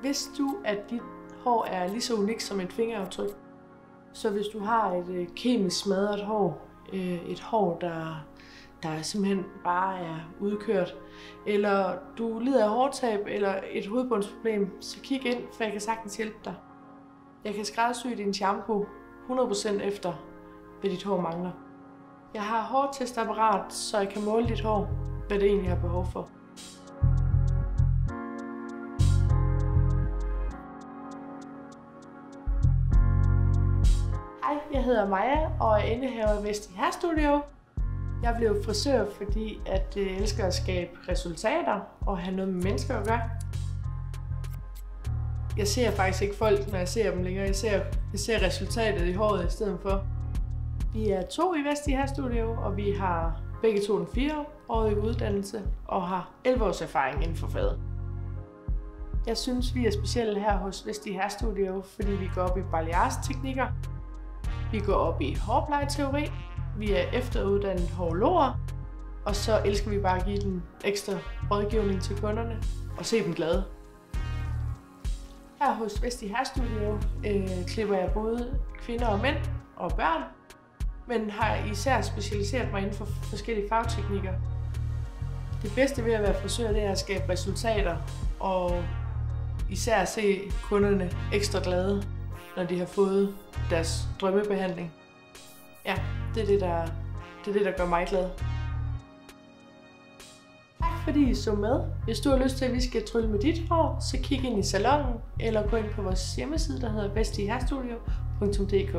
Vidste du, at dit hår er lige så unikt som et fingeraftryk? Så hvis du har et kemisk smadret hår, et hår, der simpelthen bare er udkørt, eller du lider af hårtab eller et hovedbundsproblem, så kig ind, for jeg kan sagtens hjælpe dig. Jeg kan skræddersy din shampoo 100% efter, hvad dit hår mangler. Jeg har hårtestapparat, så jeg kan måle dit hår, hvad det egentlig har behov for. Hej, jeg hedder Maja og er indehaver af Vesti Hairstudio. Jeg blev frisør, fordi jeg elsker at skabe resultater og have noget med mennesker at gøre. Jeg ser faktisk ikke folk, når jeg ser dem længere. Jeg ser resultatet i håret i stedet for. Vi er 2 i Vesti Hairstudio, og vi har begge to en 4-årig uddannelse og har 11 års erfaring inden for faget. Jeg synes, vi er specielle her hos Vesti Hairstudio, fordi vi går op i balayage-teknikker. Vi går op i hårplejeteori. Vi er efteruddannet hårologer. Og så elsker vi bare at give den ekstra rådgivning til kunderne og se dem glade. Her hos Vesti Hairstudio klipper jeg både kvinder og mænd og børn, men har især specialiseret mig inden for forskellige fagteknikker. Det bedste ved at være frisør, det er at skabe resultater og især se kunderne ekstra glade, når de har fået deres drømmebehandling. Ja, det er det, der gør mig glad. Tak fordi I så med. Hvis du har lyst til, at vi skal trylle med dit hår, så kig ind i salonen eller gå ind på vores hjemmeside, der hedder vestihairstudio.dk.